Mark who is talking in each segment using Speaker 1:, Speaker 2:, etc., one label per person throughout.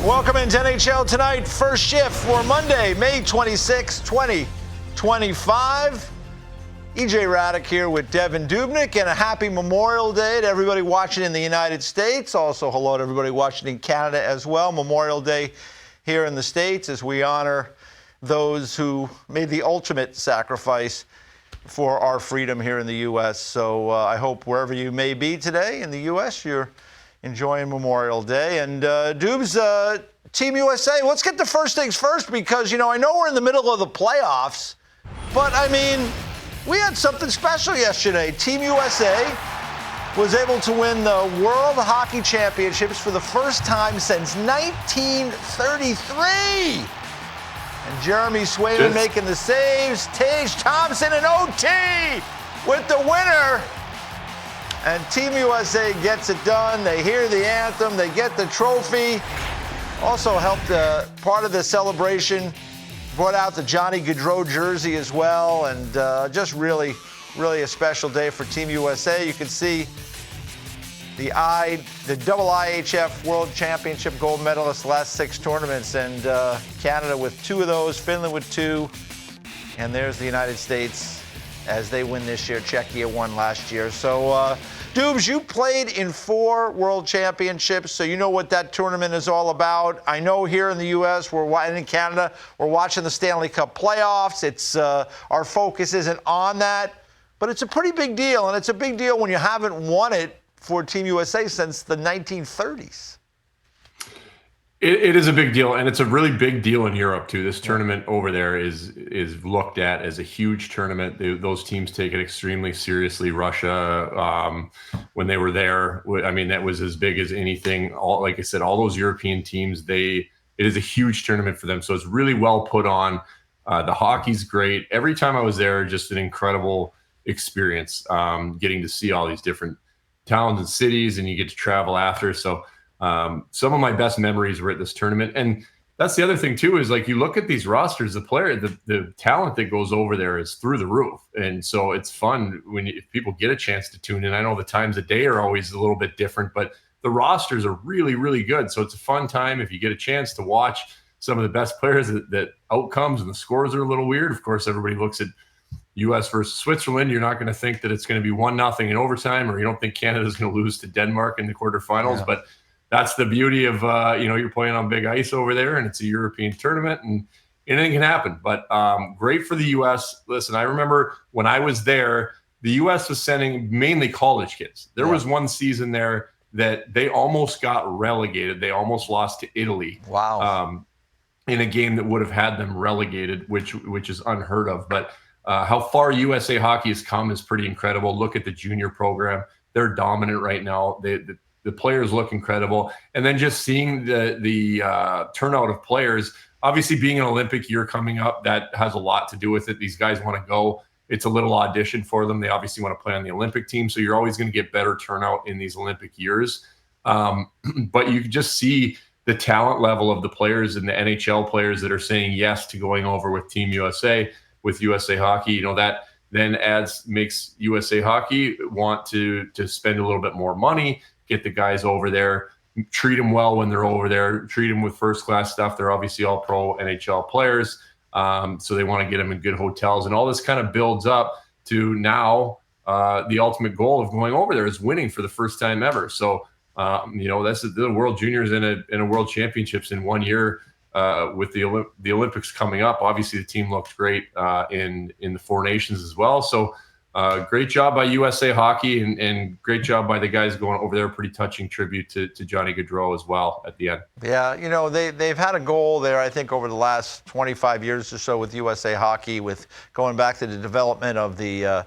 Speaker 1: Welcome into NHL Tonight, first shift for Monday, May 26, 2025. EJ Raddick here with Devin Dubnyk, and a happy Memorial Day to everybody watching in the United States. Also, hello to everybody watching in Canada as well. Memorial Day here in the States as we honor those who made the ultimate sacrifice for our freedom here in the U.S. So I hope wherever you may be today in the U.S., you're enjoying Memorial Day. And Dubes, Team USA, let's get the first things first because, I know we're in the middle of the playoffs, but we had something special yesterday. Team USA was able to win the World Hockey Championships for the first time since 1933. And Jeremy Swayman making the saves, Tage Thompson and OT with the winner. And Team USA gets it done. They hear the anthem. They get the trophy. Also helped part of the celebration, brought out the Johnny Gaudreau jersey as well. And just really, really a special day for Team USA. You can see the double IHF World Championship gold medalists last 6 tournaments. And Canada with 2 of those, Finland with 2. And there's the United States as they win this year. Czechia won last year. So, Dubes, you played in 4 World Championships, so you know what that tournament is all about. I know here in the U.S. and in Canada, we're watching the Stanley Cup playoffs. It's our focus isn't on that, but it's a pretty big deal, and it's a big deal when you haven't won it for Team USA since the 1930s.
Speaker 2: It is a big deal, and it's a really big deal in Europe too. This tournament over there is looked at as a huge tournament. Those teams take it extremely seriously. Russia, when they were there, that was as big as anything. Like I said, all those European teams, it is a huge tournament for them. So it's really well put on. The hockey's great. Every time I was there, just an incredible experience. Getting to see all these different towns and cities, and you get to travel after. So. Some of my best memories were at this tournament. And that's the other thing too, is like you look at these rosters, the talent that goes over there is through the roof. And so it's fun if people get a chance to tune in. I know the times of day are always a little bit different, but the rosters are really, really good. So it's a fun time if you get a chance to watch some of the best players that outcomes, and the scores are a little weird. Of course, everybody looks at U.S. versus Switzerland. You're not going to think that it's going to be 1-0 in overtime, or you don't think Canada's going to lose to Denmark in the quarterfinals,
Speaker 1: Yeah.
Speaker 2: But that's the beauty of, you're playing on big ice over there, and it's a European tournament, and anything can happen. But great for the U.S. Listen, I remember when I was there, the U.S. was sending mainly college kids. There was one season there that they almost got relegated. They almost lost to Italy.
Speaker 1: Wow.
Speaker 2: In a game that would have had them relegated, which is unheard of. But how far USA Hockey has come is pretty incredible. Look at the junior program. They're dominant right now. The players look incredible. And then just seeing the turnout of players, obviously being an Olympic year coming up, that has a lot to do with it. These guys want to go. It's a little audition for them. They obviously want to play on the Olympic team. So you're always going to get better turnout in these Olympic years. But you can just see the talent level of the players and the NHL players that are saying yes to going over with Team USA, with USA Hockey. That then makes USA Hockey want to spend a little bit more money, get the guys over there, treat them well when they're over there, treat them with first-class stuff. They're obviously all pro NHL players, so they want to get them in good hotels. And all this kind of builds up to now the ultimate goal of going over there is winning for the first time ever. So, that's the World Juniors in a World Championships in 1 year with the Olympics coming up. Obviously, the team looked great in the 4 nations as well. So, great job by USA Hockey and great job by the guys going over there. Pretty touching tribute to Johnny Gaudreau as well at the end.
Speaker 1: Yeah, they've had a goal there, I think, over the last 25 years or so with USA Hockey, with going back to the development of the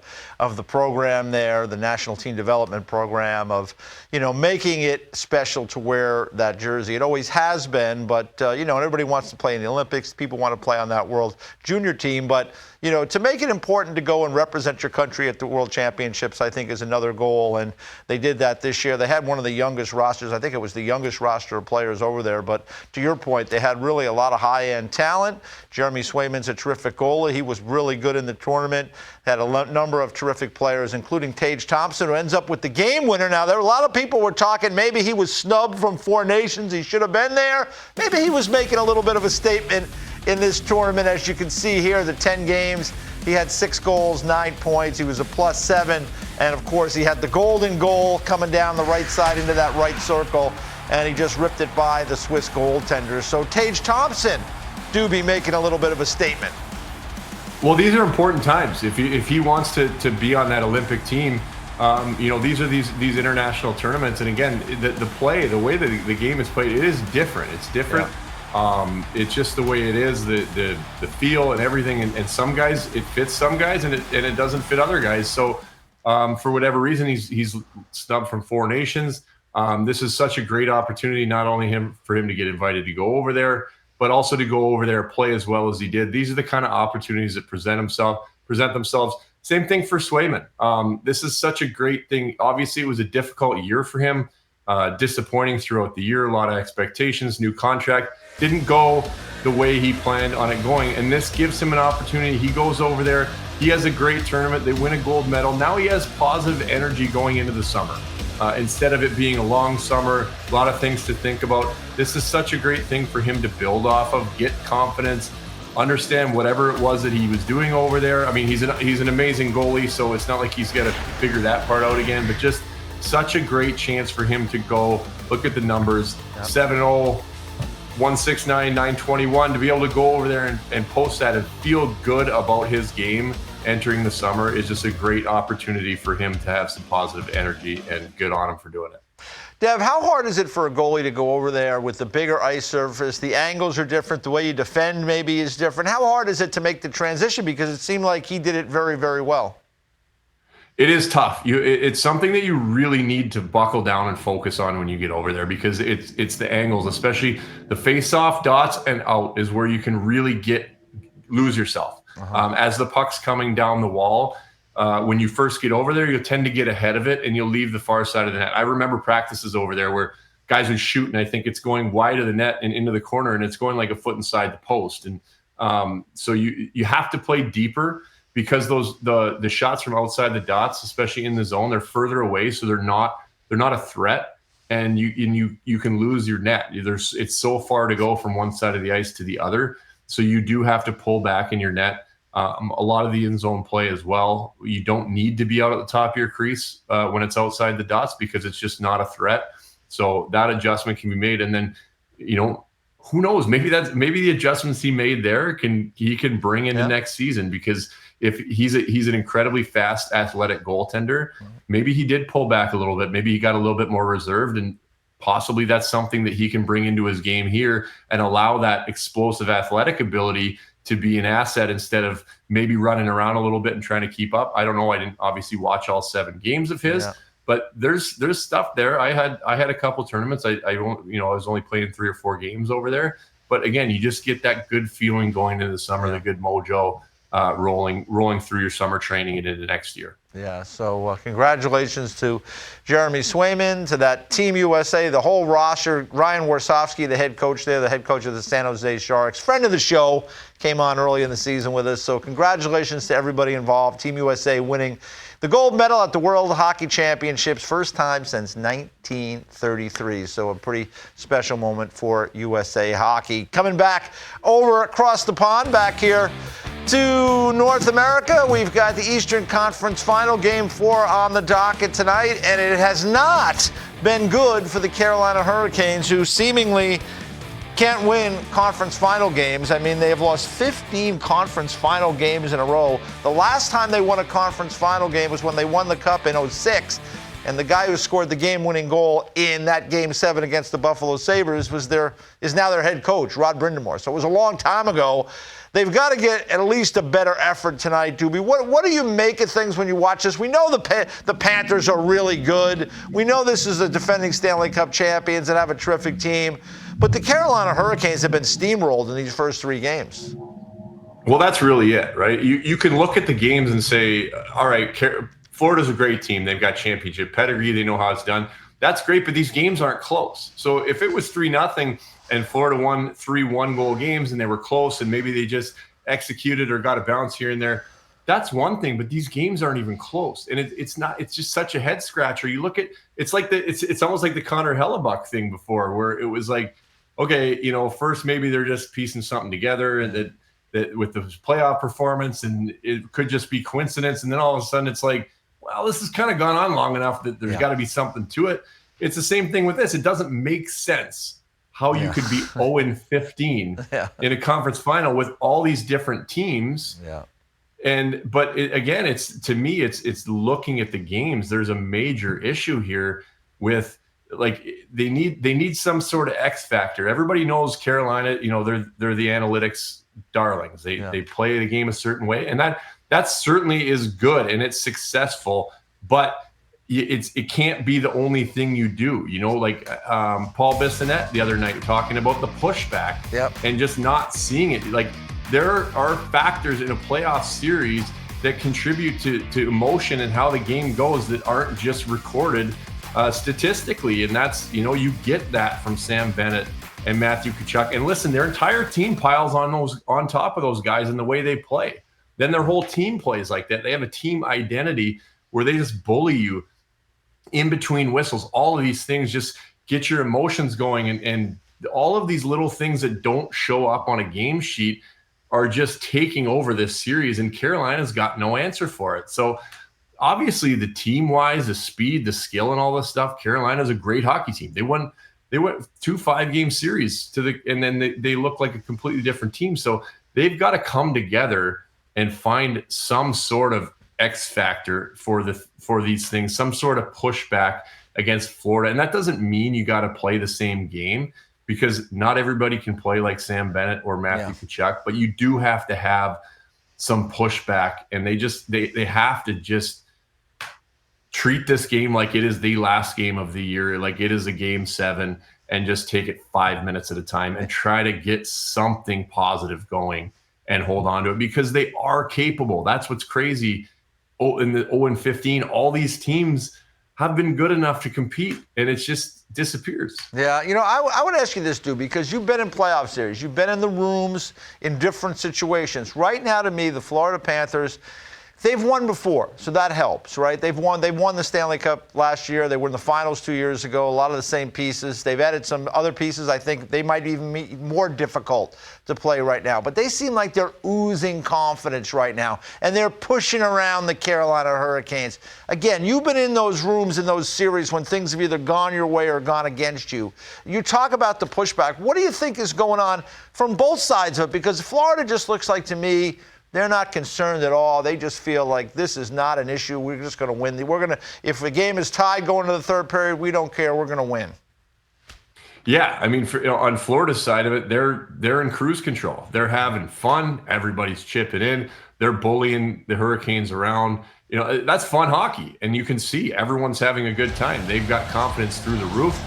Speaker 1: program there, the National Team Development Program, of making it special to wear that jersey. It always has been, but everybody wants to play in the Olympics. People want to play on that World Junior team, but to make it important to go and represent your country at the World Championships, I think is another goal. And they did that this year. They had one of the youngest rosters. I think it was the youngest roster of players over there. But to your point, they had really a lot of high-end talent. Jeremy Swayman's a terrific goalie. He was really good in the tournament. Had a number of terrific players, including Tage Thompson, who ends up with the game winner. Now, there were a lot of people were talking maybe he was snubbed from Four Nations. He should have been there. Maybe he was making a little bit of a statement in this tournament. As you can see here, the 10 games, he had 6 goals, 9 points. He was a +7. And, of course, he had the golden goal coming down the right side into that right circle, and he just ripped it by the Swiss goaltender. So Tage Thompson do be making a little bit of a statement.
Speaker 2: Well, these are important times. If he wants to be on that Olympic team, these are these international tournaments. And again, the way that the game is played, it is different. It's different. Yeah. It's just the way it is, the feel and everything. And some guys, it fits some guys, and it doesn't fit other guys. So for whatever reason, he's snubbed from Four Nations. This is such a great opportunity, not only for him to get invited to go over there, but also to go over there, play as well as he did. These are the kind of opportunities that present themselves. Same thing for Swayman. This is such a great thing. Obviously, it was a difficult year for him, disappointing throughout the year, a lot of expectations, new contract. Didn't go the way he planned on it going, and this gives him an opportunity. He goes over there. He has a great tournament. They win a gold medal. Now he has positive energy going into the summer. Instead of it being a long summer, a lot of things to think about. This is such a great thing for him to build off of, get confidence, understand whatever it was that he was doing over there. I mean, he's an amazing goalie, so it's not like he's got to figure that part out again, but just such a great chance for him to go look at the numbers. 7-0, 169, 921, to be able to go over there and post that and feel good about his game entering the summer is just a great opportunity for him to have some positive energy, and good on him for doing it.
Speaker 1: Dev, how hard is it for a goalie to go over there with the bigger ice surface? The angles are different. The way you defend maybe is different. How hard is it to make the transition? Because it seemed like he did it very, very well.
Speaker 2: It is tough. It's something that you really need to buckle down and focus on when you get over there, because it's the angles, especially the face-off, dots, and out is where you can really lose yourself. As the puck's coming down the wall, when you first get over there, you'll tend to get ahead of it and you'll leave the far side of the net. I remember practices over there where guys would shoot and I think it's going wide of the net and into the corner, and it's going like a foot inside the post. And so you have to play deeper, because the shots from outside the dots, especially in the zone, they're further away, so they're not a threat, and you can lose your net. It's so far to go from one side of the ice to the other. So you do have to pull back in your net. A lot of the in-zone play as well. You don't need to be out at the top of your crease when it's outside the dots, because it's just not a threat. So that adjustment can be made. And then, who knows? Maybe the adjustments he made there he can bring into next season, because if he's an incredibly fast, athletic goaltender, maybe he did pull back a little bit. Maybe he got a little bit more reserved, and possibly that's something that he can bring into his game here and allow that explosive athletic ability to be an asset, instead of maybe running around a little bit and trying to keep up. I don't know. I didn't obviously watch all 7 games of his, but there's stuff there. I had a couple tournaments. I was only playing 3 or 4 games over there, but again, you just get that good feeling going into the summer, the good mojo rolling through your summer training and into next year.
Speaker 1: Yeah, so congratulations to Jeremy Swayman, to that Team USA, the whole roster. Ryan Warsofsky, the head coach there, the head coach of the San Jose Sharks, friend of the show, came on early in the season with us. So congratulations to everybody involved. Team USA winning the gold medal at the World Hockey Championships, first time since 1933. So a pretty special moment for USA Hockey. Coming back over across the pond, back here to North America, we've got the Eastern Conference Final, Game 4 on the docket tonight, and it has not been good for the Carolina Hurricanes, who seemingly can't win conference final games. I mean, they have lost 15 conference final games in a row. The last time they won a conference final game was when they won the Cup in 2006, and the guy who scored the game-winning goal in that Game 7 against the Buffalo Sabres is now their head coach, Rod Brind'Amour. So it was a long time ago. They've got to get at least a better effort tonight, Doobie. What do you make of things when you watch this? We know the Panthers are really good. We know this is the defending Stanley Cup champions and have a terrific team. But the Carolina Hurricanes have been steamrolled in these first 3 games.
Speaker 2: Well, that's really it, right? You can look at the games and say, all right, Florida's a great team. They've got championship pedigree. They know how it's done. That's great, but these games aren't close. So if it was 3-0 and Florida won 3 one-goal games and they were close and maybe they just executed or got a bounce here and there, that's one thing. But these games aren't even close, and it's not. It's just such a head scratcher. You look at it's like it's almost like the Connor Hellebuck thing before, where it was like, okay, first maybe they're just piecing something together and that with the playoff performance, and it could just be coincidence. And then all of a sudden it's like, well, this has kind of gone on long enough that there's got to be something to it. It's the same thing with this. It doesn't make sense how you could be 0-15 in a conference final with all these different teams.
Speaker 1: Yeah.
Speaker 2: But again, it's looking at the games. There's a major issue here with, like, they need some sort of X factor. Everybody knows Carolina, they're the analytics darlings. They play the game a certain way, and that certainly is good and it's successful, but it can't be the only thing you do. Like Paul Bissonnette the other night talking about the pushback and just not seeing it. Like, there are factors in a playoff series that contribute to emotion and how the game goes that aren't just recorded statistically, and that's you get that from Sam Bennett and Matthew Tkachuk. And listen, their entire team piles on top of those guys in the way they play. Then their whole team plays like that. They have a team identity where they just bully you in between whistles. All of these things just get your emotions going, and all of these little things that don't show up on a game sheet are just taking over this series, and Carolina's got no answer for it. So obviously, the team-wise, the speed, the skill, and all this stuff, Carolina's a great hockey team. They went 2 5-game series and then they look like a completely different team. So they've got to come together and find some sort of X factor for these things, some sort of pushback against Florida. And that doesn't mean you got to play the same game, because not everybody can play like Sam Bennett or Matthew Tkachuk, but you do have to have some pushback, and they have to just treat this game like it is the last game of the year, like it is a game 7, and just take it 5 minutes at a time and try to get something positive going and hold on to it, because they are capable. That's what's crazy. In the 0-15, all these teams have been good enough to compete, and it just disappears.
Speaker 1: Yeah, I would ask you this, dude, because you've been in playoff series. You've been in the rooms in different situations. Right now, to me, the Florida Panthers, they've won before, so that helps, right? They won the Stanley Cup last year. They were in the finals 2 years ago. A lot of the same pieces. They've added some other pieces. I think they might even be more difficult to play right now. But they seem like they're oozing confidence right now, and they're pushing around the Carolina Hurricanes. Again, you've been in those rooms in those series when things have either gone your way or gone against you. You talk about the pushback. What do you think is going on from both sides of it? Because Florida just looks like, to me, they're not concerned at all. They just feel like this is not an issue. We're just going to win. If the game is tied going to the third period, we don't care. We're going to win.
Speaker 2: Yeah, I mean, on Florida's side of it, they're in cruise control. They're having fun. Everybody's chipping in. They're bullying the Hurricanes around. That's fun hockey, and you can see everyone's having a good time. They've got confidence through the roof.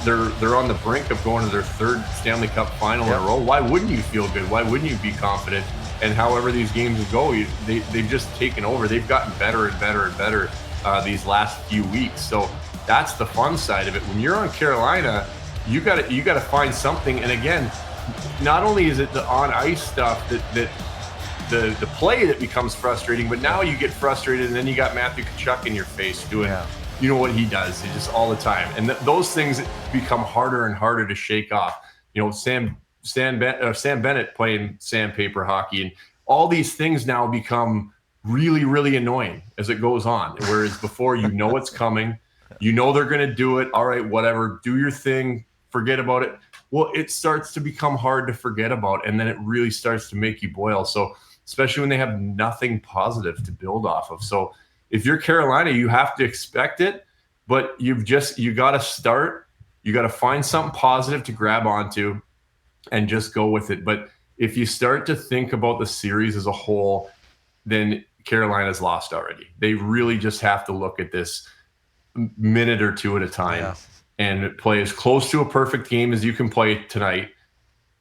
Speaker 2: They're on the brink of going to their 3rd Stanley Cup final in a row. Why wouldn't you feel good? Why wouldn't you be confident? And however these games go, they've just taken over. They've gotten better and better and better these last few weeks. So that's the fun side of it. When you're on Carolina, you got to find something. And again, not only is it the on ice stuff that the play that becomes frustrating, but now you get frustrated, and then you got Matthew Tkachuk in your face doing what he does just all the time, and those things become harder and harder to shake off. Sam Bennett playing sandpaper hockey, and all these things now become really, really annoying as it goes on. Whereas before, it's coming, they're going to do it. All right, whatever, do your thing, forget about it. Well, it starts to become hard to forget about, and then it really starts to make you boil. So especially when they have nothing positive to build off of. So if you're Carolina, you have to expect it, but you got to start. You got to find something positive to grab onto and just go with it. But if you start to think about the series as a whole, then Carolina's lost already. They really just have to look at this minute or two at a time and play as close to a perfect game as you can play tonight,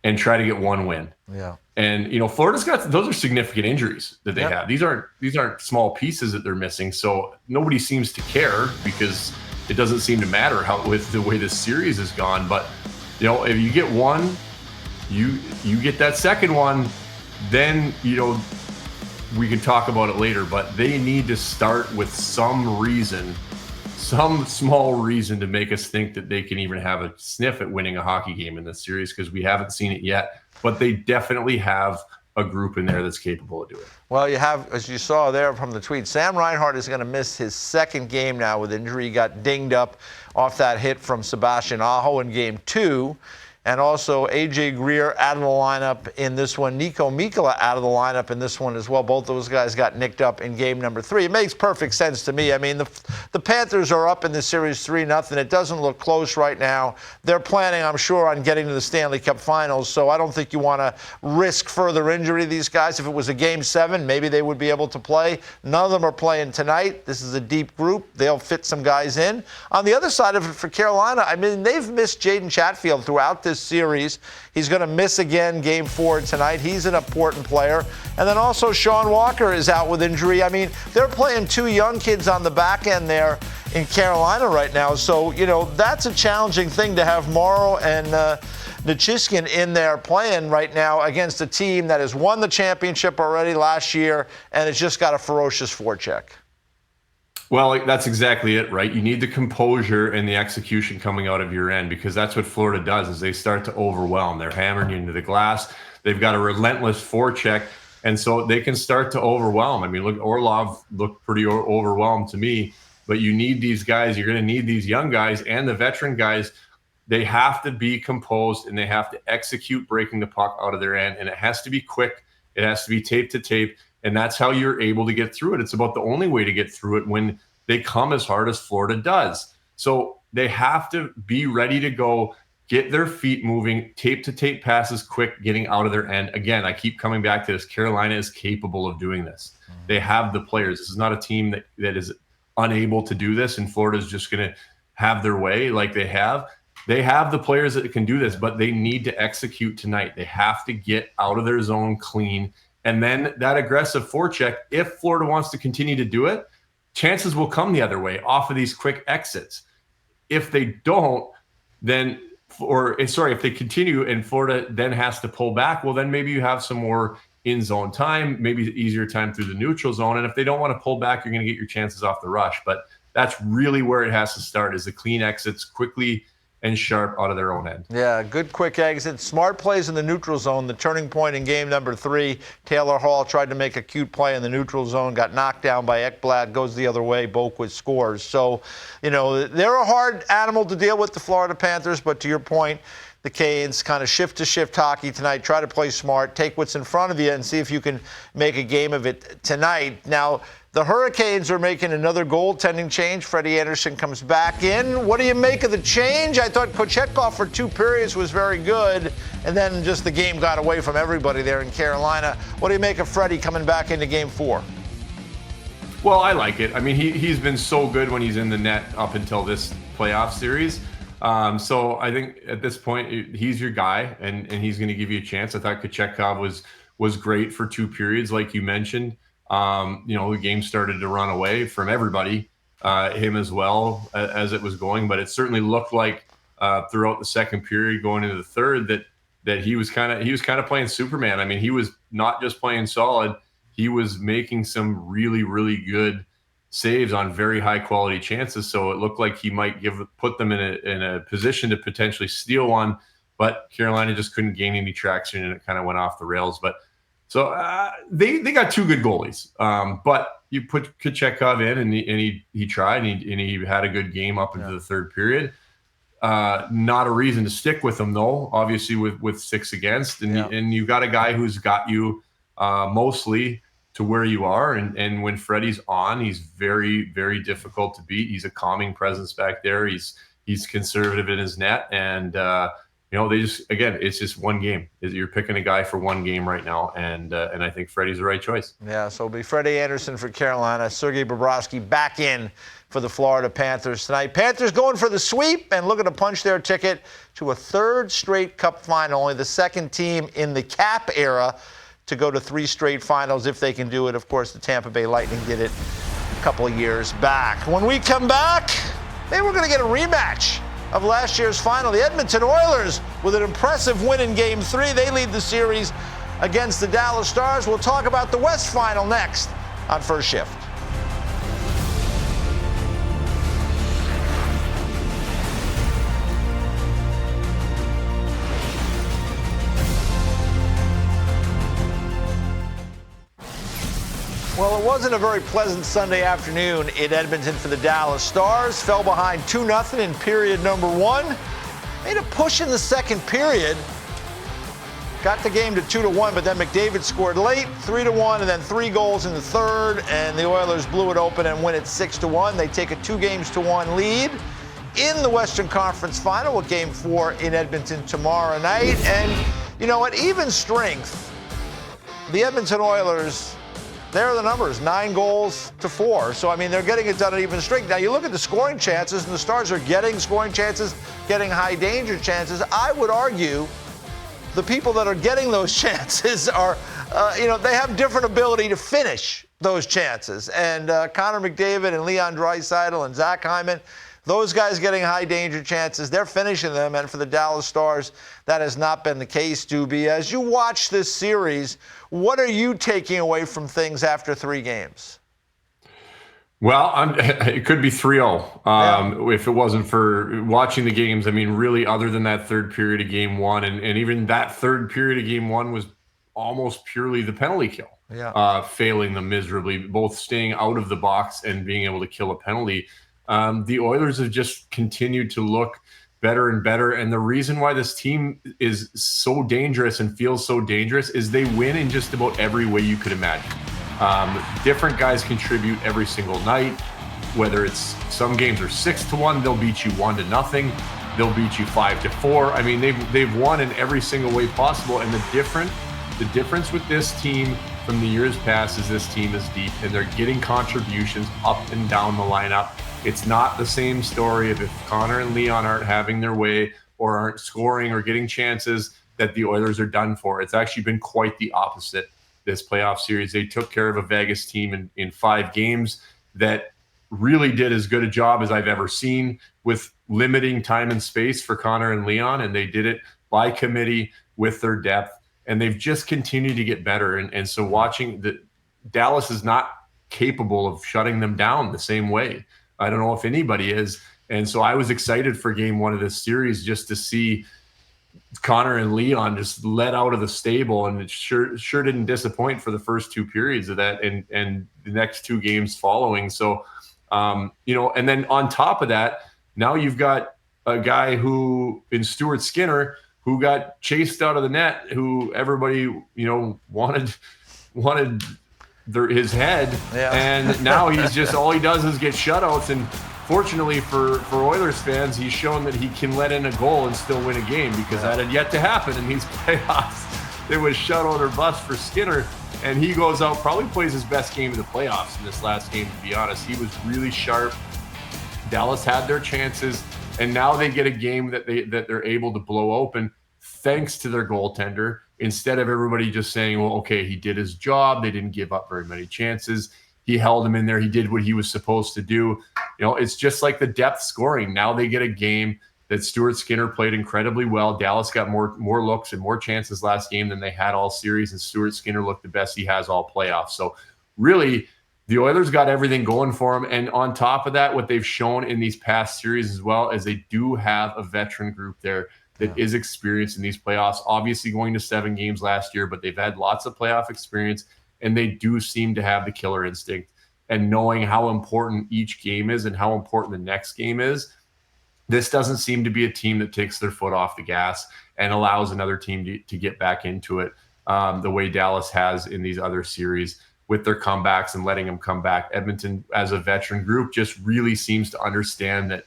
Speaker 2: and try to get one win.
Speaker 1: Yeah.
Speaker 2: And Florida's got, those are significant injuries that they have. These aren't small pieces that they're missing. So nobody seems to care because it doesn't seem to matter with the way this series has gone. But if you get one, you get that second one, then we can talk about it later. But they need to start with some reason, some small reason to make us think that they can even have a sniff at winning a hockey game in this series, because we haven't seen it yet. But they definitely have a group in there that's capable of doing it.
Speaker 1: Well, you have, as you saw there from the tweet, Sam Reinhart is going to miss his second game now with injury. He got dinged up off that hit from Sebastian Aho in Game 2. And also A.J. Greer out of the lineup in this one. Nico Mikkola out of the lineup in this one as well. Both those guys got nicked up in game number 3. It makes perfect sense to me. I mean, the Panthers are up in the series 3-0. It doesn't look close right now. They're planning, I'm sure, on getting to the Stanley Cup Finals. So I don't think you want to risk further injury to these guys. If it was a Game 7, maybe they would be able to play. None of them are playing tonight. This is a deep group. They'll fit some guys in. On the other side of it for Carolina, I mean, they've missed Jaden Chatfield throughout this series. He's going to miss again Game 4 tonight. He's an important player. And then also Sean Walker is out with injury. I mean, they're playing 2 young kids on the back end there in Carolina right now. So, that's a challenging thing to have Morrow and Nichushkin in there playing right now against a team that has won the championship already last year and has just got a ferocious forecheck.
Speaker 2: Well, that's exactly it, right? You need the composure and the execution coming out of your end, because that's what Florida does, is they start to overwhelm. They're hammering you into the glass. They've got a relentless forecheck, and so they can start to overwhelm. I mean, look, Orlov looked pretty overwhelmed to me, but you need these guys. You're going to need these young guys and the veteran guys. They have to be composed, and they have to execute breaking the puck out of their end, and it has to be quick. It has to be tape to tape. And that's how you're able to get through it. It's about the only way to get through it when they come as hard as Florida does. So they have to be ready to go, get their feet moving, tape-to-tape passes quick, getting out of their end. Again, I keep coming back to this. Carolina is capable of doing this. They have the players. This is not a team that is unable to do this, and Florida is just going to have their way like they have. They have the players that can do this, but they need to execute tonight. They have to get out of their zone clean. And then that aggressive forecheck, if Florida wants to continue to do it, chances will come the other way off of these quick exits. If they don't, then, if they continue and Florida then has to pull back, well, then maybe you have some more in-zone time, maybe easier time through the neutral zone. And if they don't want to pull back, you're going to get your chances off the rush. But that's really where it has to start, is the clean exits quickly and sharp out of their own end.
Speaker 1: Yeah, good quick exit. Smart plays in the neutral zone. The turning point in game number 3, Taylor Hall tried to make a cute play in the neutral zone, got knocked down by Ekblad, goes the other way, Boquist scores. So, they're a hard animal to deal with, the Florida Panthers, but to your point, the Canes kind of shift-to-shift hockey tonight, try to play smart, take what's in front of you and see if you can make a game of it tonight. Now, the Hurricanes are making another goaltending change. Freddie Anderson comes back in. What do you make of the change? I thought Kochetkov for 2 periods was very good, and then just the game got away from everybody there in Carolina. What do you make of Freddie coming back into Game 4?
Speaker 2: Well, I like it. I mean, he's been so good when he's in the net up until this playoff series. So I think at this point, he's your guy, and he's going to give you a chance. I thought Kochetkov was great for 2 periods, like you mentioned. The game started to run away from everybody, him as well as it was going. But it certainly looked like throughout the second period, going into the third, that he was kind of playing Superman. I mean, he was not just playing solid; he was making some really, really good saves on very high quality chances. So it looked like he might put them in a position to potentially steal one. But Carolina just couldn't gain any traction, and it kind of went off the rails. But so they got 2 good goalies, but you put Kochetkov in, and he tried, and he had a good game up into the third period. Not a reason to stick with him, though. Obviously, with 6 against, and you got a guy who's got you mostly to where you are. And when Freddie's on, he's very, very difficult to beat. He's a calming presence back there. He's conservative in his net, and they just, again, it's just one game. You're picking a guy for one game right now, and I think Freddie's the right choice.
Speaker 1: Yeah, so it'll be Freddie Andersen for Carolina, Sergei Bobrovsky back in for the Florida Panthers tonight. Panthers going for the sweep and looking to punch their ticket to a third straight Cup final, only the second team in the Cap era to go to 3 straight finals if they can do it. Of course, the Tampa Bay Lightning did it a couple of years back. When we come back, maybe we're going to get a rematch of last year's final. The Edmonton Oilers with an impressive win in Game 3. They lead the series against the Dallas Stars. We'll talk about the West Final next on First Shift. Well, it wasn't a very pleasant Sunday afternoon in Edmonton for the Dallas Stars. Fell behind 2-0 in period number 1. Made a push in the second period. Got the game to 2-1, but then McDavid scored late, 3-1, and then 3 goals in the third, and the Oilers blew it open and win it 6-1. They take a 2-1 lead in the Western Conference Final with Game 4 in Edmonton tomorrow night. And, you know, at even strength, the Edmonton Oilers, there are the numbers, 9-4. So, I mean, they're getting it done at even strength. Now, you look at the scoring chances, and the Stars are getting scoring chances, getting high danger chances. I would argue the people that are getting those chances are, they have different ability to finish those chances. And Connor McDavid and Leon Draisaitl and Zach Hyman, those guys getting high danger chances, they're finishing them. And for the Dallas Stars, that has not been the case, Doobie. As you watch this series, what are you taking away from things after 3 games?
Speaker 2: Well, it could be 3-0 if it wasn't for watching the games. I mean, really, other than that third period of Game 1, and even that third period of Game 1 was almost purely the penalty kill, failing them miserably, both staying out of the box and being able to kill a penalty. The Oilers have just continued to look better and better. And the reason why this team is so dangerous and feels so dangerous is they win in just about every way you could imagine. Different guys contribute every single night, whether it's some games are 6-1, they'll beat you 1-0. They'll beat you 5-4. I mean, they've won in every single way possible. And the difference with this team from the years past is this team is deep and they're getting contributions up and down the lineup. It's not the same story of if Connor and Leon aren't having their way or aren't scoring or getting chances that the Oilers are done for. It's actually been quite the opposite this playoff series. They took care of a Vegas team in 5 games that really did as good a job as I've ever seen with limiting time and space for Connor and Leon, and they did it by committee with their depth, and they've just continued to get better. And so watching Dallas is not capable of shutting them down the same way. I don't know if anybody is. And so I was excited for Game 1 of this series just to see Connor and Leon just let out of the stable, and it sure didn't disappoint for the first 2 periods of that and the next 2 games following. So, and then on top of that, now you've got a guy who in Stuart Skinner who got chased out of the net, who everybody, wanted his head. Yeah. And now he's just, all he does is get shutouts. And fortunately for Oilers fans, he's shown that he can let in a goal and still win a game, because that had yet to happen in these playoffs. It was shutout or bust for Skinner, and he goes out, probably plays his best game of the playoffs in this last game, to be honest. He was really sharp. Dallas had their chances, and now they get a game that they're able to blow open thanks to their goaltender, instead of everybody just saying, well, okay, he did his job. They didn't give up very many chances. He held him in there. He did what he was supposed to do. It's just like the depth scoring. Now they get a game that Stuart Skinner played incredibly well. Dallas got more looks and more chances last game than they had all series, and Stuart Skinner looked the best he has all playoffs. So really, the Oilers got everything going for them. And on top of that, what they've shown in these past series as well is they do have a veteran group there that is experienced in these playoffs. Obviously going to 7 games last year, but they've had lots of playoff experience, and they do seem to have the killer instinct and knowing how important each game is and how important the next game is. This doesn't seem to be a team that takes their foot off the gas and allows another team to get back into it the way Dallas has in these other series with their comebacks and letting them come back. Edmonton, as a veteran group, just really seems to understand that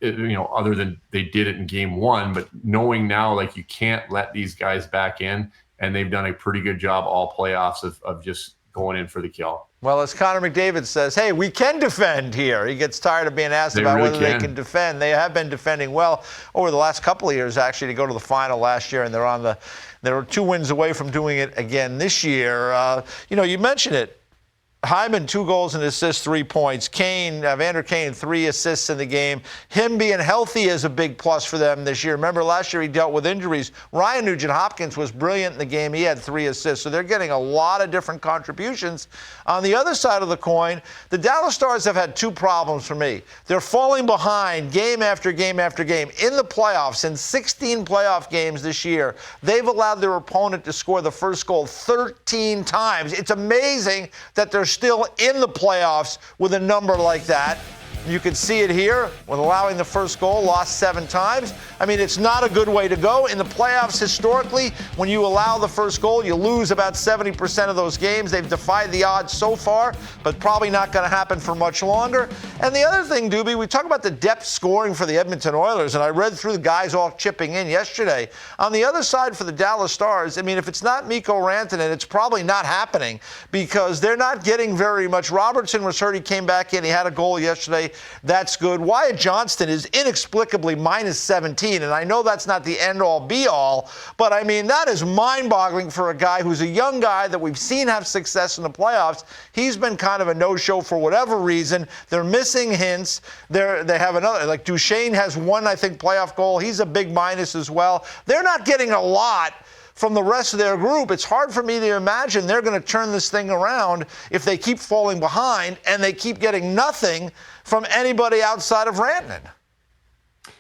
Speaker 2: other than they did it in game one, but knowing now, like, you can't let these guys back in, and they've done a pretty good job all playoffs of just going in for the kill.
Speaker 1: Well, as Connor McDavid says, hey, we can defend here. He gets tired of being asked about whether they can defend. They have been defending well over the last couple of years, actually, to go to the final last year, and they're 2 wins away from doing it again this year. You mentioned it. Hyman, 2 goals and assists, 3 points. Evander Kane, 3 assists in the game. Him being healthy is a big plus for them this year. Remember, last year he dealt with injuries. Ryan Nugent-Hopkins was brilliant in the game. He had 3 assists. So they're getting a lot of different contributions. On the other side of the coin, the Dallas Stars have had 2 problems for me. They're falling behind game after game after game. In the playoffs, in 16 playoff games this year, they've allowed their opponent to score the first goal 13 times. It's amazing that they're still in the playoffs with a number like that. You can see it here when allowing the first goal, lost 7 times. I mean, it's not a good way to go. In the playoffs, historically, when you allow the first goal, you lose about 70% of those games. They've defied the odds so far, but probably not going to happen for much longer. And the other thing, Doobie, we talk about the depth scoring for the Edmonton Oilers, and I read through the guys all chipping in yesterday. On the other side for the Dallas Stars, I mean, if it's not Mikko Rantanen, it's probably not happening because they're not getting very much. Robertson was hurt. He came back in. He had a goal yesterday. That's good. Wyatt Johnston is inexplicably minus 17, and I know that's not the end-all, be-all, but, I mean, that is mind-boggling for a guy who's a young guy that we've seen have success in the playoffs. He's been kind of a no-show for whatever reason. They're missing hints. They have another, like Duchesne has 1, I think, playoff goal. He's a big minus as well. They're not getting a lot from the rest of their group. It's hard for me to imagine they're going to turn this thing around if they keep falling behind and they keep getting nothing from anybody outside of Rantanen.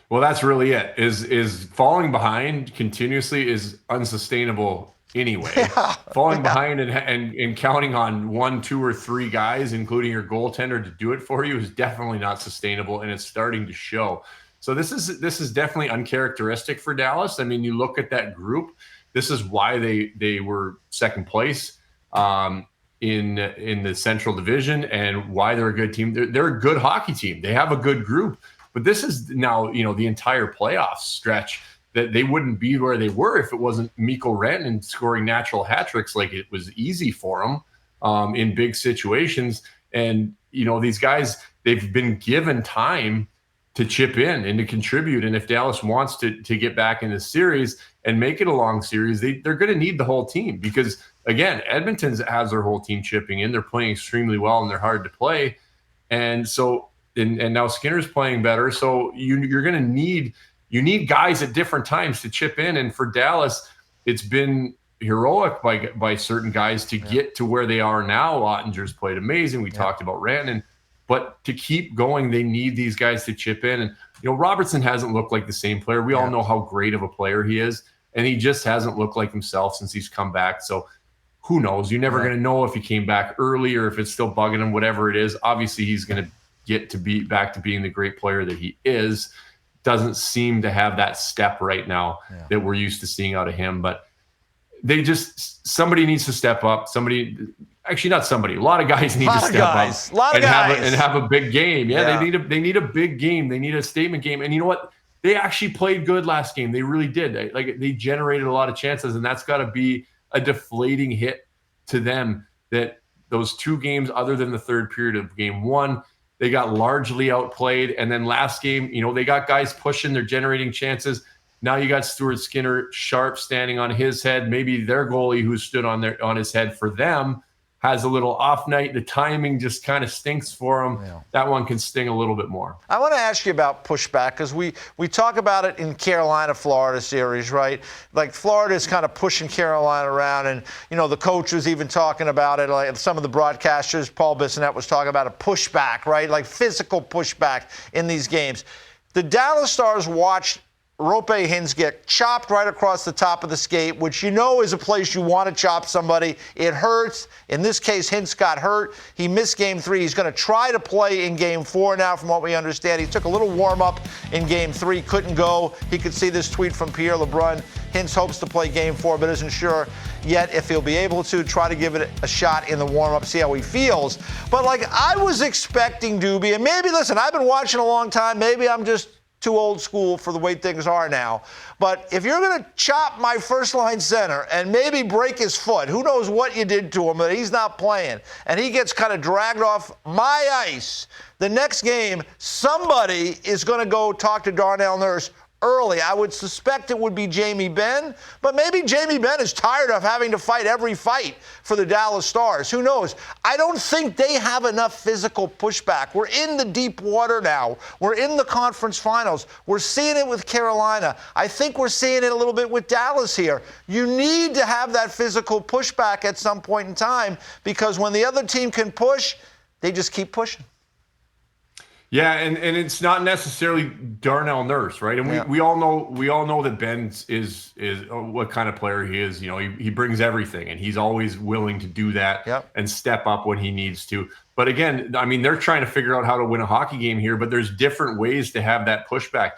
Speaker 2: Well, that's really it. Is falling behind continuously is unsustainable anyway. Yeah, falling behind and counting on 1, 2, or 3 guys, including your goaltender, to do it for you is definitely not sustainable, and it's starting to show. So this is definitely uncharacteristic for Dallas. I mean, you look at that group. This is why they were second place in the Central Division, and why they're a good team. They're a good hockey team. They have a good group, but this is now the entire playoff stretch that they wouldn't be where they were if it wasn't Mikko Rantanen scoring natural hat tricks like it was easy for them in big situations. And these guys, they've been given time to chip in and to contribute. And if Dallas wants to get back in the series and make it a long series, they're going to need the whole team because, again, Edmonton has their whole team chipping in. They're playing extremely well, and they're hard to play. And so, and now Skinner's playing better. So you're going to need guys at different times to chip in. And for Dallas, it's been heroic by certain guys to get to where they are now. Ottinger's played amazing. We talked about Rantanen. But to keep going, they need these guys to chip in. And, Robertson hasn't looked like the same player. We all know how great of a player he is. And he just hasn't looked like himself since he's come back. So who knows? You're never going to know if he came back early or if it's still bugging him, whatever it is. Obviously, he's going to get to be back to being the great player that he is. Doesn't seem to have that step right now that we're used to seeing out of him. But somebody needs to step up. Actually, not somebody. A lot of guys need to step up and have a big game. Yeah, they need a big game. They need a statement game. And you know what? They actually played good last game. They really did. They generated a lot of chances, and that's got to be a deflating hit to them that those 2 games, other than the third period of game 1, they got largely outplayed. And then last game, they got guys pushing, they're generating chances. Now you got Stuart Skinner sharp standing on his head. Maybe their goalie who stood on his head for them has a little off night. The timing just kind of stinks for him. Yeah. That one can sting a little bit more.
Speaker 1: I want to ask you about pushback because we talk about it in Carolina-Florida series, right? Like Florida is kind of pushing Carolina around, and, the coach was even talking about it. Like some of the broadcasters, Paul Bissonnette was talking about a pushback, right? Like physical pushback in these games. The Dallas Stars watched Roope Hintz get chopped right across the top of the skate, which is a place you want to chop somebody. It hurts. In this case, Hintz got hurt. He missed Game 3. He's going to try to play in Game 4 now, from what we understand. He took a little warm-up in Game 3, couldn't go. He could see this tweet from Pierre LeBrun. Hintz hopes to play Game 4, but isn't sure yet if he'll be able to. Try to give it a shot in the warm-up, see how he feels. But, I was expecting, Doobie, and maybe, listen, I've been watching a long time. Maybe I'm just too old school for the way things are now. But if you're going to chop my first-line center and maybe break his foot, who knows what you did to him, but he's not playing, and he gets kind of dragged off my ice, the next game, somebody is going to go talk to Darnell Nurse early. I would suspect it would be Jamie Benn, but maybe Jamie Benn is tired of having to fight every fight for the Dallas Stars. Who knows? I don't think they have enough physical pushback. We're in the deep water now. We're in the conference finals. We're seeing it with Carolina. I think we're seeing it a little bit with Dallas here. You need to have that physical pushback at some point in time, because when the other team can push, they just keep pushing.
Speaker 2: Yeah, and it's not necessarily Darnell Nurse, right? And we all know that Ben is what kind of player he is. You know, he brings everything, and he's always willing to do that and step up when he needs to. But again, I mean, they're trying to figure out how to win a hockey game here, but there's different ways to have that pushback.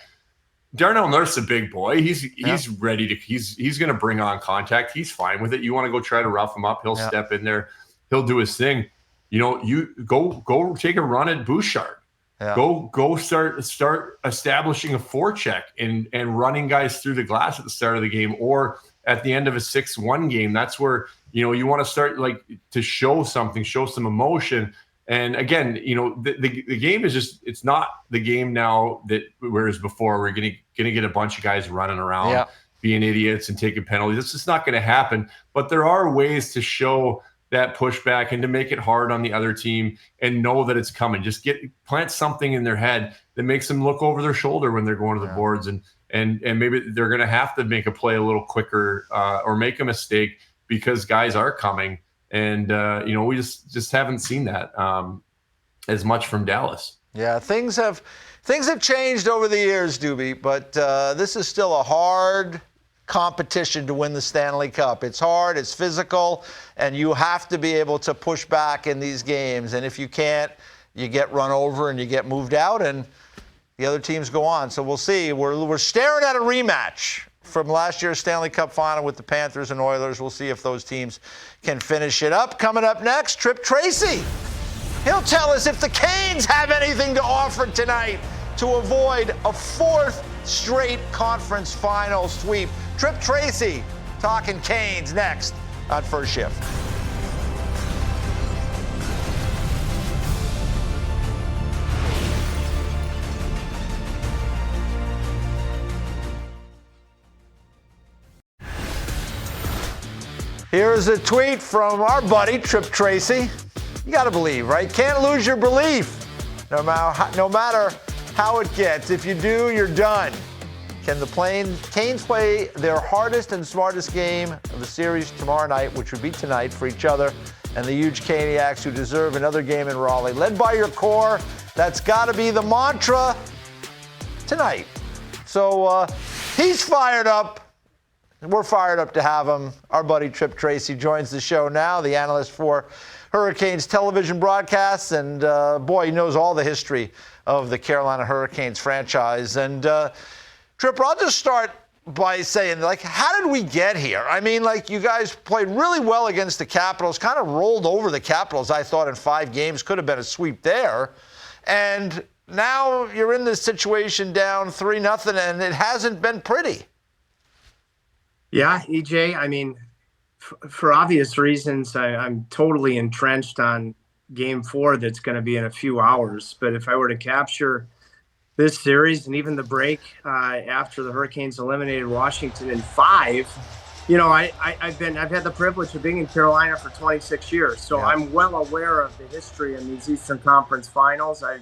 Speaker 2: Darnell Nurse is a big boy. He's ready to. He's going to bring on contact. He's fine with it. You want to go try to rough him up? He'll step in there. He'll do his thing. You know, you go take a run at Bouchard. Yeah. Go start establishing a forecheck and running guys through the glass at the start of the game, or at the end of a 6-1 game. That's where, you know, you want to start, like, to show something, show some emotion. And again, you know, the game is just, it's not the game now that whereas before we're gonna get a bunch of guys running around being idiots and taking penalties. It's just not going to happen. But there are ways to show that pushback and to make it hard on the other team and know that it's coming. Just plant something in their head that makes them look over their shoulder when they're going to the boards, and maybe they're going to have to make a play a little quicker or make a mistake because guys are coming. And you know, we just haven't seen that as much from Dallas.
Speaker 1: Yeah, things have changed over the years, Doobie, but this is still a hard competition to win the Stanley Cup. It's hard, it's physical, and you have to be able to push back in these games. And if you can't, you get run over and you get moved out, and the other teams go on. So we'll see. We're staring at a rematch from last year's Stanley Cup final with the Panthers and Oilers. We'll see if those teams can finish it up. Coming up next, Trip Tracy. He'll tell us if the Canes have anything to offer tonight to avoid a fourth straight conference final sweep. Trip Tracy talking Canes next on First Shift. Here's a tweet from our buddy Trip Tracy. You got to believe, right? Can't lose your belief, no matter how it gets. If you do, you're done. Can the Canes play their hardest and smartest game of the series tomorrow night, which would be tonight, for each other and the huge Caniacs who deserve another game in Raleigh? Led by your core, that's got to be the mantra tonight. So he's fired up. We're fired up to have him. Our buddy Trip Tracy joins the show now, the analyst for Hurricanes television broadcasts, and boy, he knows all the history of the Carolina Hurricanes franchise. And Trip, I'll just start by saying, like, how did we get here? I mean, like, you guys played really well against the Capitals, kind of rolled over the Capitals, I thought, in 5 games. Could have been a sweep there. And now you're in this situation down 3-0, and it hasn't been pretty.
Speaker 3: Yeah, EJ, I mean, for obvious reasons, I'm totally entrenched on Game 4 that's going to be in a few hours. But if I were to capture this series and even the break after the Hurricanes eliminated Washington in 5, you know, I've had the privilege of being in Carolina for 26 years, so I'm well aware of the history in these Eastern Conference Finals. I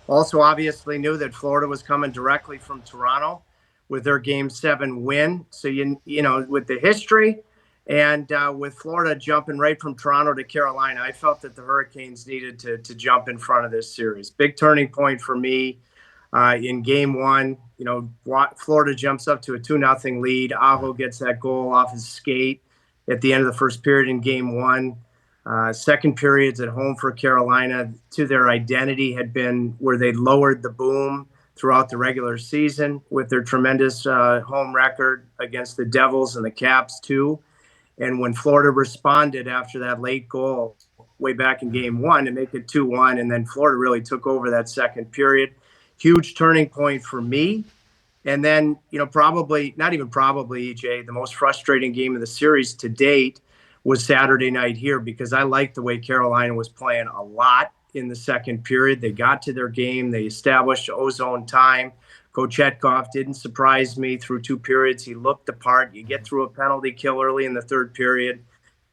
Speaker 3: also obviously knew that Florida was coming directly from Toronto with their Game 7 win. So you know, with the history and with Florida jumping right from Toronto to Carolina, I felt that the Hurricanes needed to jump in front of this series. Big turning point for me. In Game 1, you know, Florida jumps up to a 2-0 lead. Aho gets that goal off his skate at the end of the first period in Game 1. Second period's at home for Carolina. To their identity had been where they lowered the boom throughout the regular season with their tremendous home record against the Devils and the Caps too. And when Florida responded after that late goal way back in Game 1 to make it 2-1, and then Florida really took over that second period. huge turning point for me. And then, probably, not even probably, EJ, the most frustrating game of the series to date was Saturday night here, because I liked the way Carolina was playing a lot in the second period. They got to their game. They established ozone time. Kochetkov didn't surprise me through 2 periods. He looked the part. You get through a penalty kill early in the third period.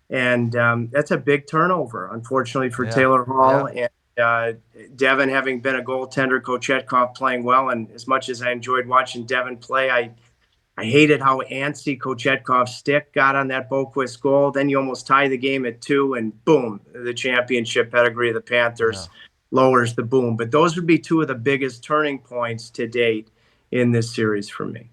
Speaker 3: And that's a big turnover, unfortunately, for Taylor Hall. Yeah. And Devin, having been a goaltender, Kochetkov playing well. And as much as I enjoyed watching Devin play, I hated how antsy Kochetkov's stick got on that Boquist goal. Then you almost tie the game at 2, and boom, the championship pedigree of the Panthers lowers the boom. But those would be 2 of the biggest turning points to date in this series for me.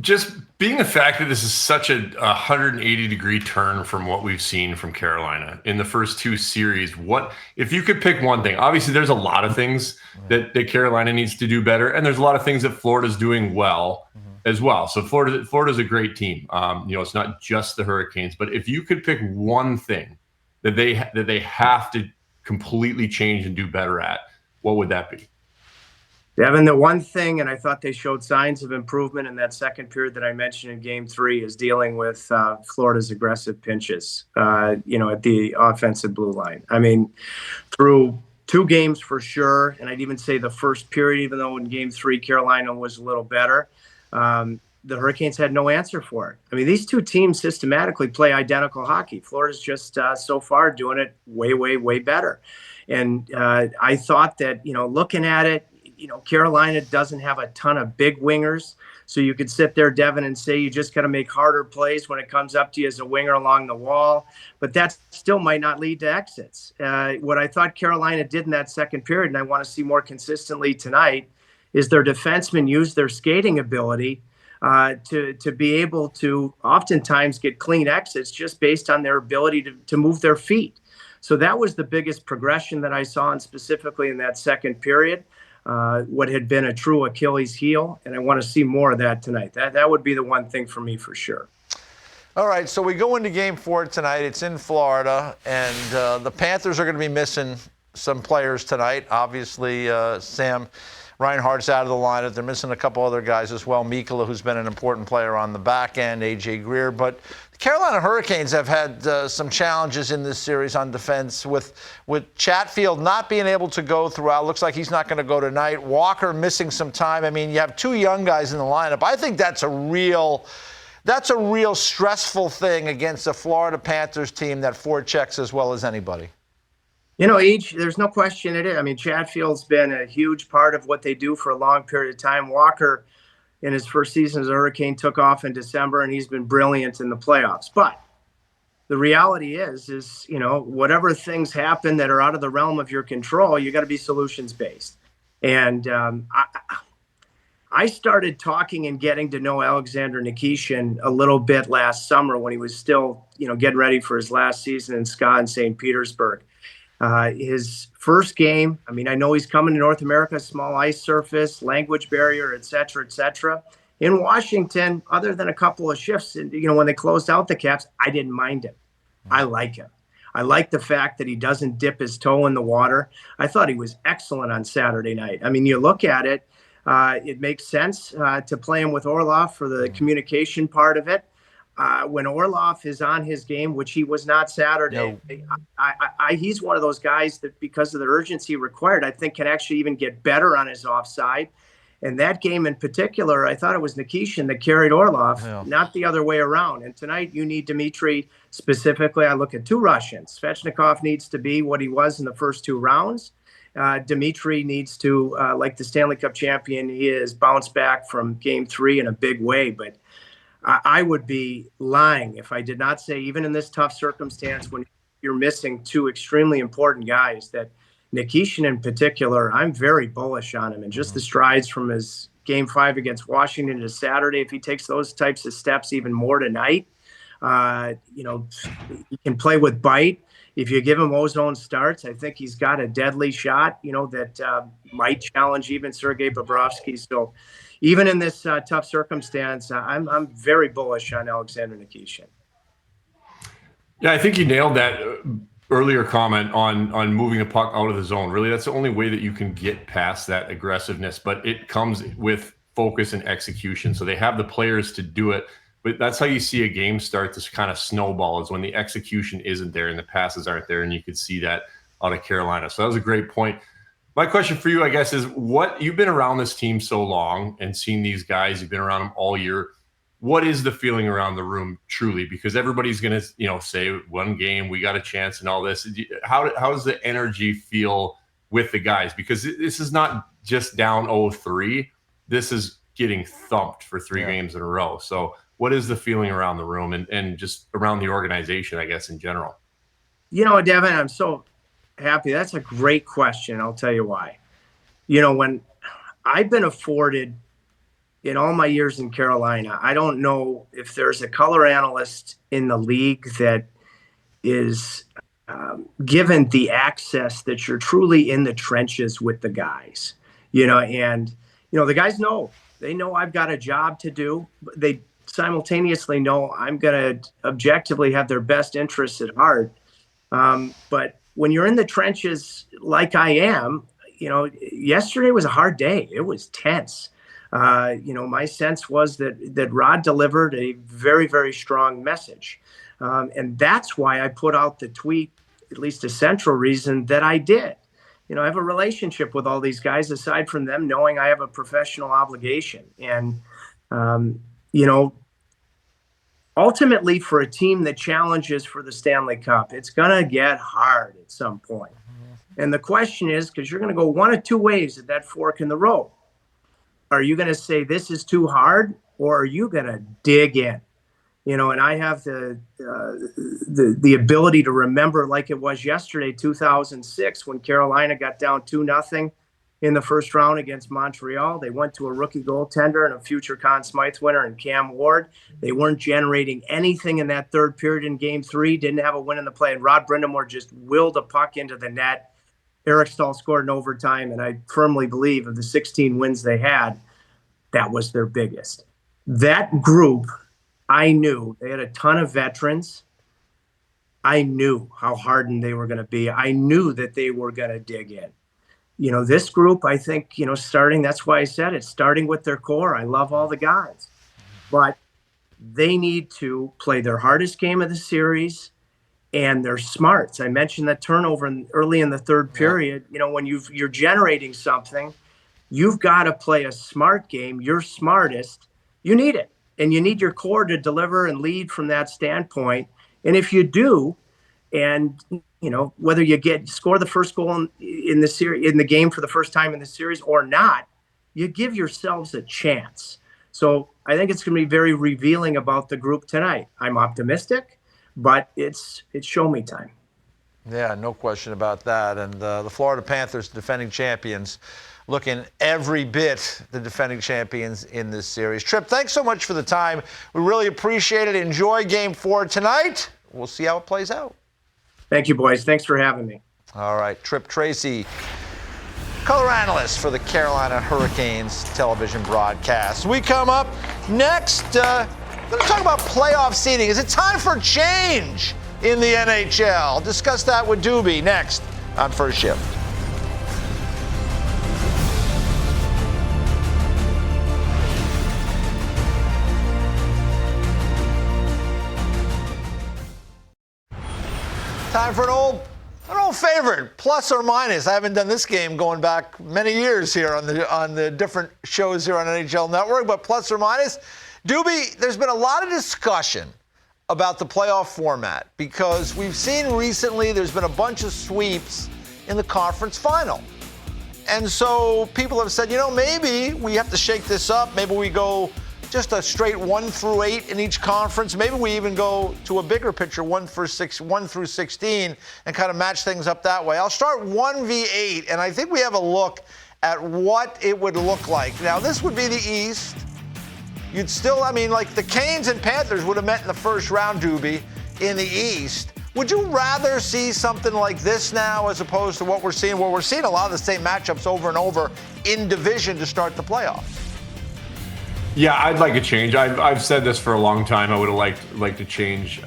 Speaker 2: Just being the fact that this is such a 180-degree turn from what we've seen from Carolina in the first 2 series, what if you could pick one thing? Obviously, there's a lot of things that Carolina needs to do better, and there's a lot of things that Florida's doing well as well. So Florida's a great team. It's not just the Hurricanes, but if you could pick one thing that they have to completely change and do better at, what would that be?
Speaker 3: Devin, the one thing, and I thought they showed signs of improvement in that second period that I mentioned in Game 3, is dealing with Florida's aggressive pinches, at the offensive blue line. I mean, through 2 games for sure, and I'd even say the first period, even though in Game 3 Carolina was a little better, the Hurricanes had no answer for it. I mean, these 2 teams systematically play identical hockey. Florida's just so far doing it way, way, way better. And I thought that, looking at it, Carolina doesn't have a ton of big wingers. So you could sit there, Devin, and say you just got to make harder plays when it comes up to you as a winger along the wall. But that still might not lead to exits. What I thought Carolina did in that second period, and I want to see more consistently tonight, is their defensemen use their skating ability to be able to oftentimes get clean exits just based on their ability to move their feet. So that was the biggest progression that I saw, and specifically in that second period. What had been a true Achilles heel, and I want to see more of that tonight. That would be the one thing for me for sure.
Speaker 1: All right, so we go into Game 4 tonight. It's in Florida, and the Panthers are going to be missing some players tonight. Obviously, Sam Reinhart's out of the lineup. They're missing a couple other guys as well. Mikkola, who's been an important player on the back end, A.J. Greer. But the Carolina Hurricanes have had some challenges in this series on defense with Chatfield not being able to go throughout. Looks like he's not going to go tonight. Walker missing some time. I mean, you have 2 young guys in the lineup. I think that's a real stressful thing against the Florida Panthers team that forechecks as well as anybody.
Speaker 3: There's no question it is. I mean, Chatfield's been a huge part of what they do for a long period of time. Walker, in his first season as a Hurricane, took off in December, and he's been brilliant in the playoffs. But the reality is whatever things happen that are out of the realm of your control, you got to be solutions-based. And I started talking and getting to know Alexander Nikishin a little bit last summer when he was still, getting ready for his last season in SKA in St. Petersburg. His first game, I mean, I know he's coming to North America, small ice surface, language barrier, et cetera, et cetera. In Washington, other than a couple of shifts, when they closed out the Caps, I didn't mind him. I like him. I like the fact that he doesn't dip his toe in the water. I thought he was excellent on Saturday night. I mean, you look at it, it makes sense to play him with Orlov for the communication part of it. When Orlov is on his game, which he was not Saturday, he's one of those guys that, because of the urgency required, I think can actually even get better on his offside. And that game in particular, I thought it was Nikishin that carried Orlov, not the other way around. And tonight you need Dmitry specifically. I look at 2 Russians. Svechnikov needs to be what he was in the first 2 rounds. Dmitry needs to, like the Stanley Cup champion he is, bounce back from Game 3 in a big way. But I would be lying if I did not say, even in this tough circumstance, when you're missing 2 extremely important guys, that Nikishin in particular, I'm very bullish on him. And just the strides from his Game 5 against Washington to Saturday, if he takes those types of steps even more tonight, he can play with bite. If you give him ozone starts, I think he's got a deadly shot, that might challenge even Sergei Bobrovsky. So even in this tough circumstance, I'm very bullish on Alexander Nikishin.
Speaker 2: Yeah, I think you nailed that earlier comment on moving a puck out of the zone. Really, that's the only way that you can get past that aggressiveness, but it comes with focus and execution. So they have the players to do it, but that's how you see a game start to kind of snowball, is when the execution isn't there and the passes aren't there, and you could see that out of Carolina. So that was a great point. My question for you, I guess, is what you've been around this team so long and seen these guys, you've been around them all year. What is the feeling around the room truly? Because everybody's going to, say one game, we got a chance and all this. How does the energy feel with the guys? Because this is not just down 0-3. This is getting thumped for 3 games in a row. So what is the feeling around the room and just around the organization, I guess, in general?
Speaker 3: Devin, I'm so happy. That's a great question. I'll tell you why. When I've been afforded in all my years in Carolina, I don't know if there's a color analyst in the league that is given the access that you're truly in the trenches with the guys, and the guys they know I've got a job to do. They simultaneously know I'm going to objectively have their best interests at heart. But when you're in the trenches like I am, yesterday was a hard day. It was tense. My sense was that Rod delivered a very, very strong message. And that's why I put out the tweet, at least a central reason that I did. I have a relationship with all these guys, aside from them knowing I have a professional obligation. And, ultimately, for a team that challenges for the Stanley Cup, it's going to get hard at some point. And the question is, because you're going to go one of two ways at that fork in the road. Are you going to say this is too hard, or are you going to dig in? And I have the ability to remember like it was yesterday, 2006, when Carolina got down 2-0 in the first round against Montreal. They went to a rookie goaltender and a future Conn Smythe winner in Cam Ward. They weren't generating anything in that third period in Game 3, didn't have a win in the play, and Rod Brind'Amour just willed a puck into the net. Eric Staal scored in overtime, and I firmly believe of the 16 wins they had, that was their biggest. That group, I knew they had a ton of veterans. I knew how hardened they were going to be. I knew that they were going to dig in. This group, I think, starting, that's why I said it, starting with their core. I love all the guys, but they need to play their hardest game of the series and their smarts. I mentioned that turnover early in the third period. When you're generating something, you've got to play a smart game. Your smartest, you need it. And you need your core to deliver and lead from that standpoint. And if you do, and whether you score the first goal in the series, in the game for the first time in the series or not, you give yourselves a chance. So I think it's going to be very revealing about the group tonight. I'm optimistic, but it's show me time.
Speaker 1: Yeah, no question about that. And the Florida Panthers, defending champions, looking every bit the defending champions in this series. Tripp, thanks so much for the time. We really appreciate it. Enjoy Game 4 tonight. We'll see how it plays out.
Speaker 3: Thank you, boys. Thanks for having me.
Speaker 1: All right, Tripp Tracy, color analyst for the Carolina Hurricanes television broadcast. We come up next, we're going to talk about playoff seeding. Is it time for change in the NHL? I'll discuss that with Doobie next on First Shift. Time for an old favorite, plus or minus. I haven't done this game going back many years here on the different shows here on NHL Network, but plus or minus. Doobie, there's been a lot of discussion about the playoff format because we've seen recently there's been a bunch of sweeps in the conference final. And so people have said, maybe we have to shake this up. Maybe we go just a straight 1 through 8 in each conference. Maybe we even go to a bigger picture, 1 through 16, and kind of match things up that way. I'll start 1v8, and I think we have a look at what it would look like. Now, this would be the East. You'd still, like the Canes and Panthers would have met in the first round, Doobie, in the East. Would you rather see something like this now as opposed to what we're seeing? Well, we're seeing a lot of the same matchups over and over in division to start the playoffs.
Speaker 2: Yeah, I'd like a change. I've said this for a long time. I would have liked to change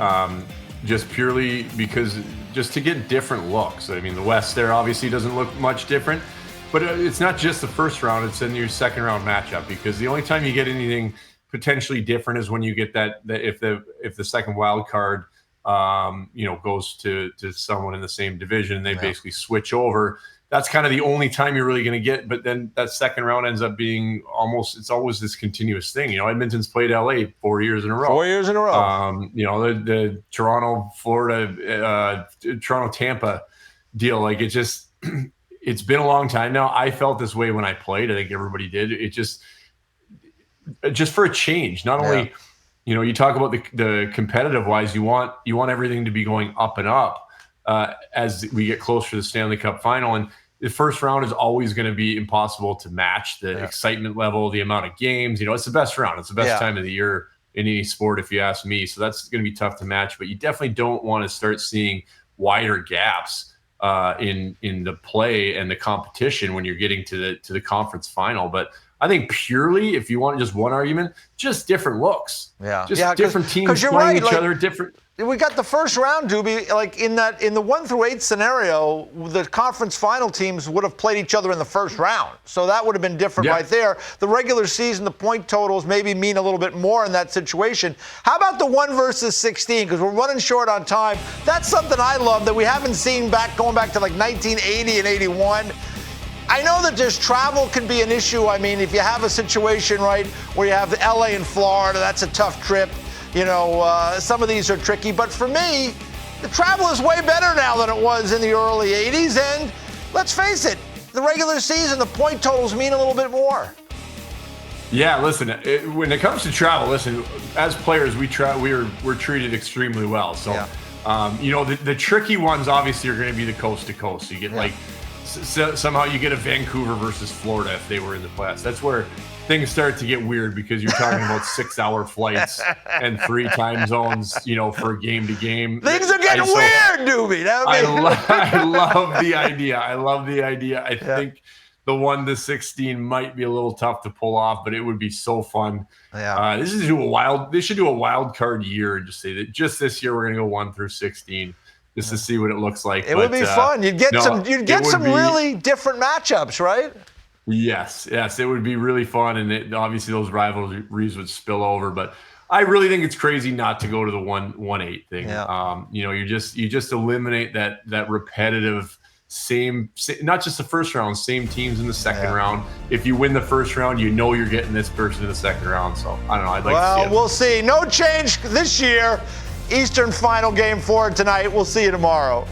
Speaker 2: just purely because just to get different looks. I mean, the West there obviously doesn't look much different, but it's not just the first round, it's in your second round matchup, because the only time you get anything potentially different is when you get that if the second wild card goes to someone in the same division, and they basically switch over. That's kind of the only time you're really going to get. But then that second round ends up being it's always this continuous thing. Edmonton's played LA 4 years in a row.
Speaker 1: 4 years in a row.
Speaker 2: The Toronto, Florida, Toronto, Tampa deal. Like, it's been a long time now. I felt this way when I played. I think everybody did. It just for a change. Not only, you talk about the competitive wise, you want everything to be going up and up. As we get closer to the Stanley Cup final, and the first round is always going to be impossible to match the excitement level, the amount of games. It's the best round. It's the best time of the year in any sport, if you ask me. So that's going to be tough to match, but you definitely don't want to start seeing wider gaps in the play and the competition when you're getting to the conference final. But I think purely, if you want just one argument, just different looks. Different teams playing each other different.
Speaker 1: We got the first round, Doobie, like in the 1 through 8 scenario, the conference final teams would have played each other in the first round. So that would have been different right there. The regular season, the point totals maybe mean a little bit more in that situation. How about the 1 versus 16? Because we're running short on time. That's something I love that we haven't seen going back to like 1980 and 81. I know that there's travel can be an issue. I mean, if you have a situation, right, where you have LA and Florida, that's a tough trip. Some of these are tricky. But for me, the travel is way better now than it was in the early 80s. And let's face it, the regular season, the point totals mean a little bit more.
Speaker 2: Yeah, listen, when it comes to travel, as players, we're treated extremely well. So, the tricky ones obviously are going to be the coast to coast. You get somehow you get a Vancouver versus Florida if they were in the playoffs. That's where things start to get weird, because you're talking about 6-hour flights and 3 time zones, for game to game.
Speaker 1: Things are getting weird, Doobie.
Speaker 2: I love the idea. I think the 1 to 16 might be a little tough to pull off, but it would be so fun.
Speaker 1: Yeah.
Speaker 2: They should do a wild card year and just say that just this year we're going to go 1 through 16. Just to see what it looks like.
Speaker 1: It would be fun. You'd get some really different matchups, right?
Speaker 2: Yes, it would be really fun, and obviously those rivalries would spill over. But I really think it's crazy not to go to the 1-8 thing.
Speaker 1: Yeah.
Speaker 2: You just eliminate that repetitive same, not just the first round, same teams in the second round. If you win the first round, you're getting this person in the second round. So I don't know. I'd like to see it.
Speaker 1: We'll see. No change this year. Eastern final game 4 tonight. We'll see you tomorrow.